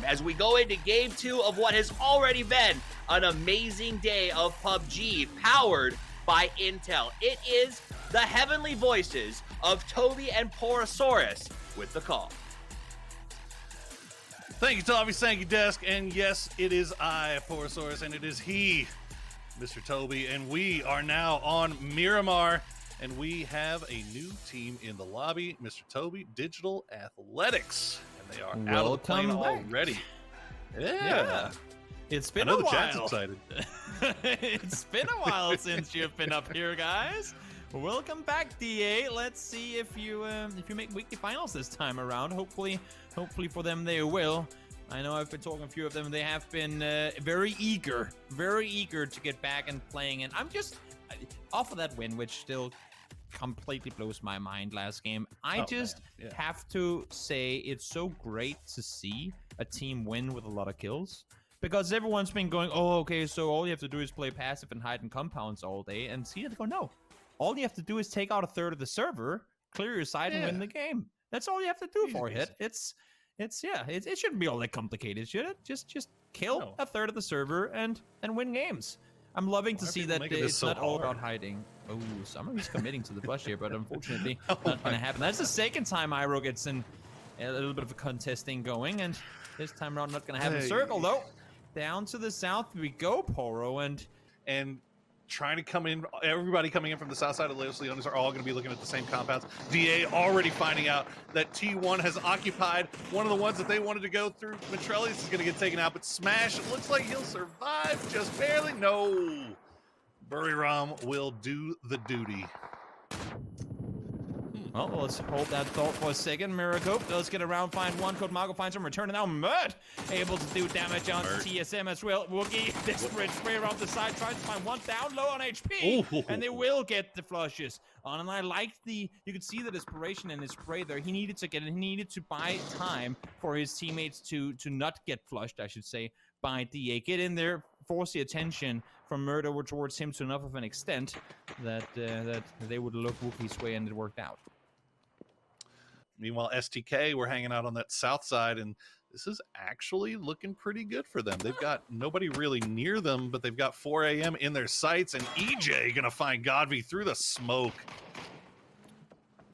as we go into game 2 of what has already been an amazing day of PUBG powered by Intel. It is the heavenly voices of Toby and Porosaurus with the call. Thank you, Toby. Thank you, Desk. And yes, it is I, Porosaurus, and it is he, Mr. Toby. And we are now on Miramar, and we have a new team in the lobby, Mr. Toby, Digital Athletics. And they are out of the plane already. Yeah. It's been I know a the while. chat's excited. It's been a while since you've been up here, guys. Welcome back, DA. Let's see if you make weekly finals this time around. Hopefully for them they will. I know I've been talking to a few of them. They have been very eager to get back and playing. And I'm just off of that win, which still completely blows my mind last game. I have to say it's so great to see a team win with a lot of kills. Because everyone's been going, oh, okay, so all you have to do is play passive and hide in compounds all day. And see, they go, no. All you have to do is take out a third of the server, clear your side, and win the game. That's all you have to do for it. It shouldn't be all that complicated, should it? Just kill a third of the server and win games. I'm loving to see that it's not all about hiding. Oh, somebody's committing to the push here, but unfortunately, not going to happen. That's the second time Iroh gets in a little bit of a contesting going, and this time around, not going to have a circle, though. Down to the south we go, Poro, and trying to come in. Everybody coming in from the south side of Los Leones are all going to be looking at the same compounds. DA already finding out that T1 has occupied one of the ones that they wanted to go through. Matrellis is going to get taken out, but Smash, it looks like he'll survive just barely. No. Buriram will do the duty. Well, let's hold that thought for a second. Miracope does get around, find one. Code Mago finds him, return, and now Mert able to do damage on TSM as well. Wookie, desperate spray around the side, tries to find one down low on HP, and they will get the flushes on. And I like you could see the desperation in his spray there. He needed to get it, he needed to buy time for his teammates to not get flushed, I should say, by DA. Get in there, force the attention from Mert over towards him to enough of an extent that they would look Wookie's way, and it worked out. Meanwhile, STK, we're hanging out on that south side, and this is actually looking pretty good for them. They've got nobody really near them, but they've got 4 a.m. in their sights, and EJ going to find Godby through the smoke.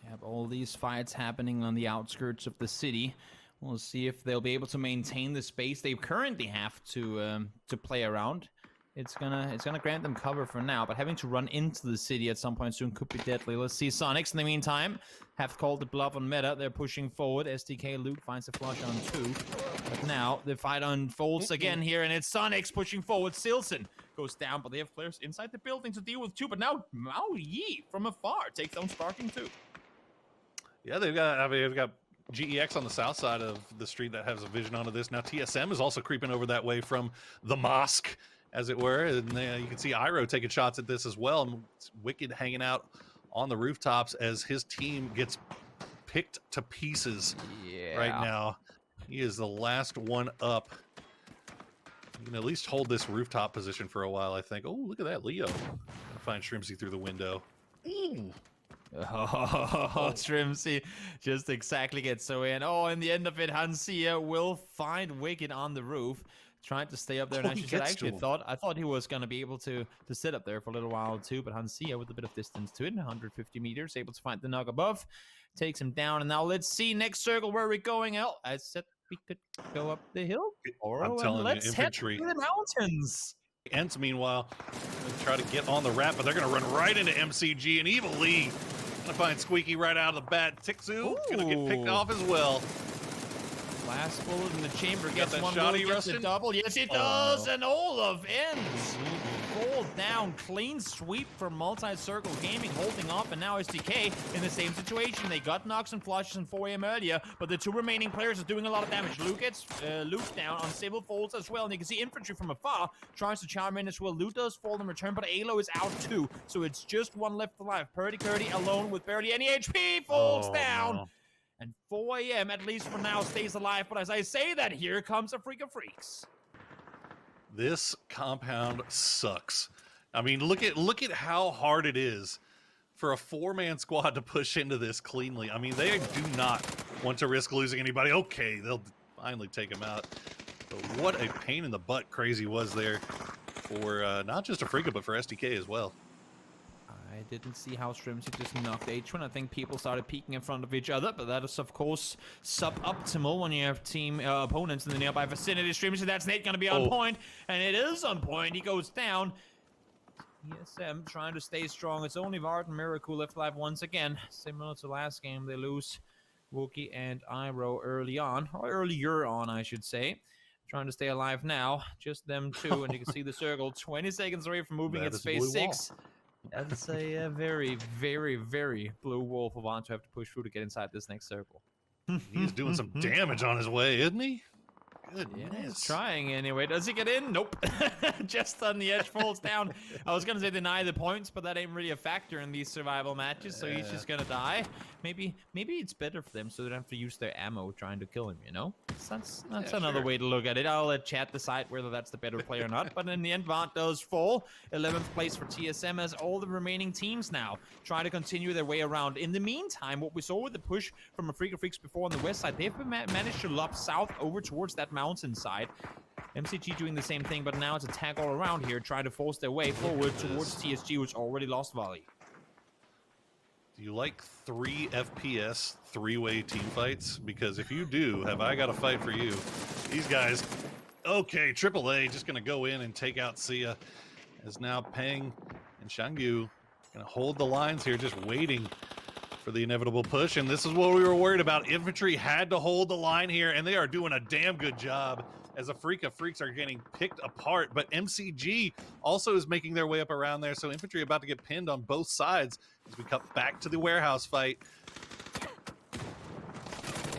They have all these fights happening on the outskirts of the city. We'll see if they'll be able to maintain the space they currently have to play around. It's gonna grant them cover for now, but having to run into the city at some point soon could be deadly. Let's see. Sonics, in the meantime, have called the bluff on meta. They're pushing forward. SDK Luke finds a flush on 2. But now the fight unfolds again here, and it's Sonics pushing forward. Silson goes down, but they have players inside the building to deal with too. But now Mao Yi from afar takes down Sparking too. Yeah, they've got GEX on the south side of the street that has a vision onto this. Now TSM is also creeping over that way from the mosque, as it were, and you can see Iroh taking shots at this as well. And it's Wicked hanging out on the rooftops as his team gets picked to pieces right now. He is the last one up. You can at least hold this rooftop position for a while, I think. Oh, look at that, Leo. Find Shrimpsy through the window. Ooh. Oh, Shrimpsy just exactly gets so in. Oh, in the end of it, Hansia will find Wicked on the roof, trying to stay up there. And I thought he was going to be able to sit up there for a little while too, but Hansia with a bit of distance to it, 150 meters, able to find the knock above, takes him down. And now let's see next circle where we're going. Oh, I said we could go up the hill. I'm telling let's you, infantry. head to the mountains. Ents, meanwhile, try to get on the wrap, but they're going to run right into MCG, and Evil Lee going to find Squeaky right out of the bat. Tixu going to get picked off as well. Last bullet in the chamber gets one, shoddy, gets a double. Yes, it does, and Olaf ends. Fall down, clean sweep for Multi-Circle Gaming, holding up, and now SDK in the same situation. They got knocks and flushes in 4 a.m. earlier, but the 2 remaining players are doing a lot of damage. Luke gets looped down on Civil Folds as well, and you can see infantry from afar tries to charm in as well. Luke does fall in return, but Alo is out too, so it's just one left alive. Purdy Curdy alone with barely any HP, falls down. No. And 4 a.m., at least for now, stays alive. But as I say that, here comes a freak of freaks. This compound sucks. I mean, look at how hard it is for a 4-man squad to push into this cleanly. I mean, they do not want to risk losing anybody. Okay, they'll finally take him out. But what a pain in the butt Crazy was there for not just Afrika, but for SDK as well. I didn't see how Strimsy just knocked H1. I think people started peeking in front of each other, but that is, of course, suboptimal when you have team opponents in the nearby vicinity. Strimsy, that's Nate going to be on point, and it is on point. He goes down. TSM trying to stay strong. It's only Vard and Miracle left alive once again. Similar to last game, they lose Wookie and Iroh early on, or earlier on, I should say. Trying to stay alive now. Just them two, and you can see the circle 20 seconds away from moving its phase 6. That's a very, very, very blue wall for Vaughn to have to push through to get inside this next circle. He's doing some damage on his way, isn't he? Goodness. Yeah, he's trying anyway. Does he get in? Nope. Just on the edge, falls down. I was going to say deny the points, but that ain't really a factor in these survival matches, so he's just going to die. Maybe it's better for them so they don't have to use their ammo trying to kill him, you know? That's another way to look at it. I'll let chat decide whether that's the better play or not, but in the end, Vant does fall. 11th place for TSM as all the remaining teams now try to continue their way around. In the meantime, what we saw with the push from Afrika Freaks before on the west side, they've managed to lob south over towards that mountainside. MCG doing the same thing, but now it's a tag all around here, trying to force their way forward towards TSG, which already lost volley. Do you like 3 FPS 3-way team fights? Because if you do, have I got a fight for you. These guys, okay, AAA just going to go in and take out Sia. As now Peng and Shangyu going to hold the lines here, just waiting for the inevitable push. And this is what we were worried about. Infantry had to hold the line here, and they are doing a damn good job as Afrika Freaks are getting picked apart. But MCG also is making their way up around there, so Infantry about to get pinned on both sides as we cut back to the warehouse fight.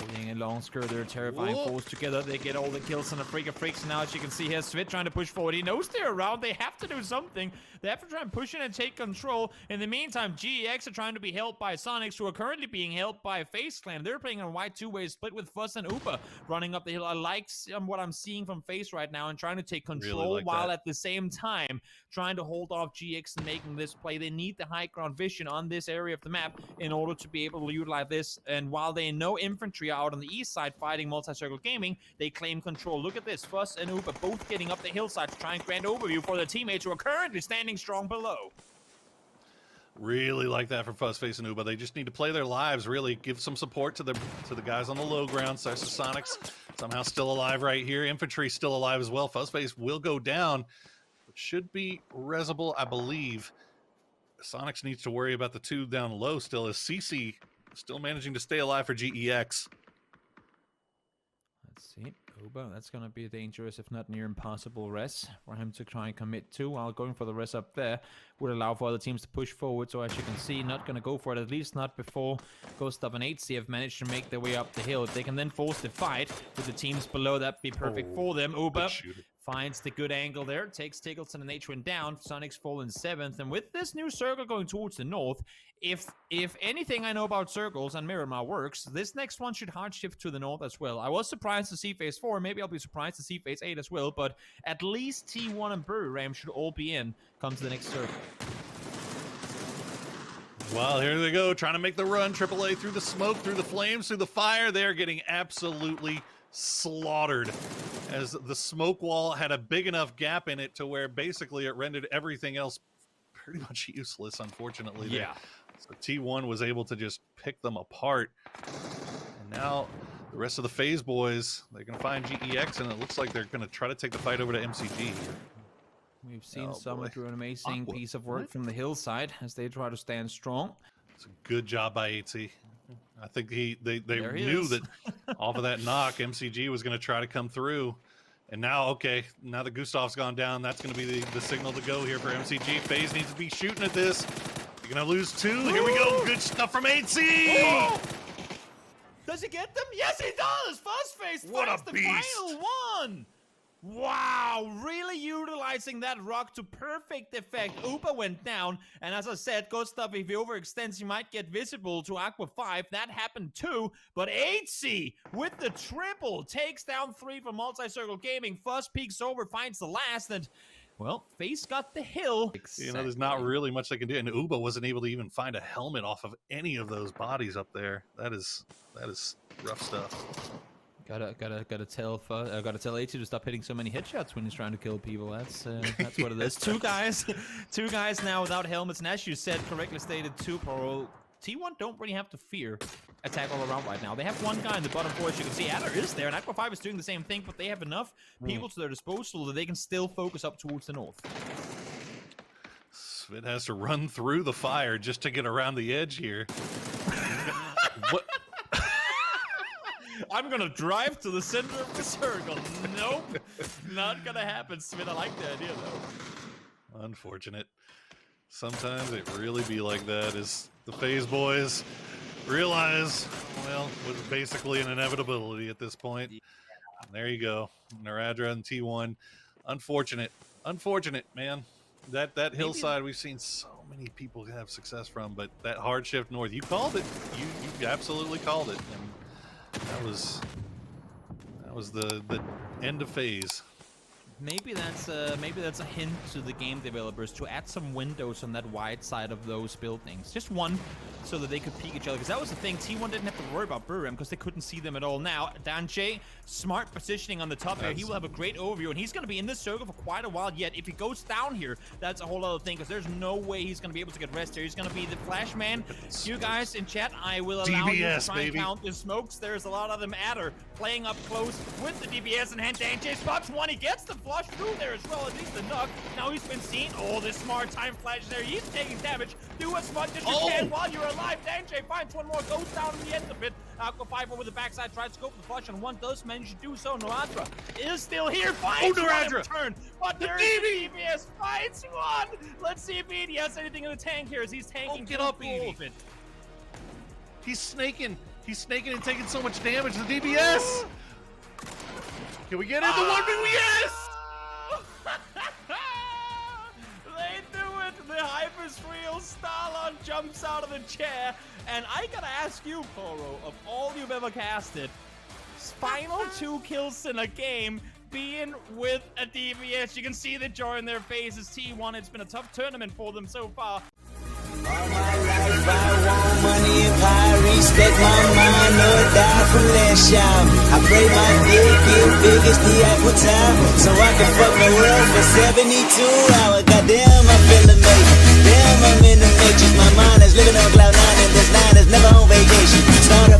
Holding a long skirt, they're terrifying foes together. They get all the kills on Afrika Freaks. Now, as you can see here, Svit trying to push forward. He knows they're around. They have to do something. They have to try and push in and take control. In the meantime, GEX are trying to be helped by Sonics, who are currently being helped by FaZe Clan. They're playing on white two-way split with Fuss and Upa running up the hill. I like what I'm seeing from FaZe right now and trying to take control while at the same time trying to hold off GX and making this play. They need the high ground vision on this area of the map in order to be able to utilize this. And while they know Infantry are out on the east side fighting Multi-Circle Gaming, they claim control. Look at this. Fuss and Upa both getting up the hillside to try and grant overview for their teammates who are currently standing strong below. Really like that from Fuzzface and Uba. They just need to play their lives, really give some support to the guys on the low ground. Sonics somehow still alive right here. Infantry still alive as well. Fuzzface will go down, but should be resable, I believe. Sonics needs to worry about the two down low still, as CC still managing to stay alive for GEX. Let's see. Uba, that's going to be dangerous, if not near impossible res for him to try and commit to, while going for the res up there would allow for other teams to push forward. So as you can see, not going to go for it, at least not before Gustav and HC have managed to make their way up the hill. If they can then force the fight with the teams below, that'd be perfect for them. Uba finds the good angle there, takes Tiggleton and H1 down. Sonic's fall in 7th, and with this new circle going towards the north, if anything I know about circles and Miramar works, this next one should hard shift to the north as well. I was surprised to see phase 4, maybe I'll be surprised to see phase 8 as well, but at least T1 and Buriram should all be in come to the next circle. Well, here they go, trying to make the run. AAA through the smoke, through the flames, through the fire. They're getting absolutely slaughtered, as the smoke wall had a big enough gap in it to where basically it rendered everything else pretty much useless, unfortunately. Yeah. So T1 was able to just pick them apart. And now the rest of the FaZe boys, they're going to find GEX, and it looks like they're going to try to take the fight over to MCG. We've seen someone do an amazing piece of work from the hillside as they try to stand strong. It's a good job by AT. I think they knew that off of that knock, MCG was going to try to come through. And now, okay, now that Gustav's gone down, that's going to be the signal to go here for MCG. FaZe needs to be shooting at this. You're going to lose 2. Here we go. Good stuff from HC. Does he get them? Yes, he does. Fuzzface finds the final one. Wow, really utilizing that rock to perfect effect. Upa went down, and as I said, Gustav, if he overextends, he might get visible to Aqua 5. That happened too, but HC with the triple takes down 3 from Multi-Circle Gaming. Fuzz peeks over, finds the last, and well, FaZe got the hill. You know, there's not really much they can do, and Uba wasn't able to even find a helmet off of any of those bodies up there. That is rough stuff. Gotta tell AT to stop hitting so many headshots when he's trying to kill people. That's what it is. Two guys now without helmets, and as you said, correctly stated, too, Poro. T1 don't really have to fear attack all around right now. They have one guy in the bottom four, as you can see. Adder is there, and Aqua 5 is doing the same thing, but they have enough people to their disposal that they can still focus up towards the north. Svit has to run through the fire just to get around the edge here. What? I'm gonna drive to the center of the circle. Nope, not gonna happen, Svit. I like the idea, though. Unfortunate. Sometimes it really be like that, as the FaZe boys realize, well, was basically an inevitability at this point. Yeah. There you go. Naradra and T1. Unfortunate, man. That hillside we've seen so many people have success from, but that hard shift north, you called it. You absolutely called it. And that was the end of FaZe. Maybe that's a hint to the game developers to add some windows on that wide side of those buildings. Just one, so that they could peek each other. Because that was the thing. T1 didn't have to worry about Burim because they couldn't see them at all. Now, Gen.G, smart positioning on the top there. He will have a great overview, and he's going to be in this circle for quite a while yet. If he goes down here, that's a whole other thing, because there's no way he's going to be able to get rest here. He's going to be the flash man. You guys in chat, I will allow DBS, you to try baby. and count the smokes. There's a lot of them. Adder playing up close with the DBS in hand. Gen.G spots one. He gets the flush through there as well, at least the knock. Now he's been seen. Oh, this smart time flash there. He's taking damage. Do as much as you can while you're alive. Gen.G finds one more, goes down in the end of it. Aqua 5 over the backside, tries to scope the flush, and one does manage to do so. Naradra is still here, finds one turn, but there is the DBS, finds one. Let's see if Edie has anything in the tank here, as he's tanking. Get up, Edie. He's snaking and taking so much damage. The DBS. Can we get in the 1v? Yes! They do it! The Hyper's real. Starlon jumps out of the chair. And I gotta ask you, Poro, of all you've ever casted, final 2 kills in a game being with a DBS. You can see the joy in their faces. T1, it's been a tough tournament for them so far. All my life I want money and power, respect my mind, or die from last shot. I pray my dick get big as the Apple Tower, so I can fuck my world for 72 hours. Goddamn, I feel amazing. Damn, I'm in the matrix. My mind is living on cloud 9, and this 9 is never on vacation. Started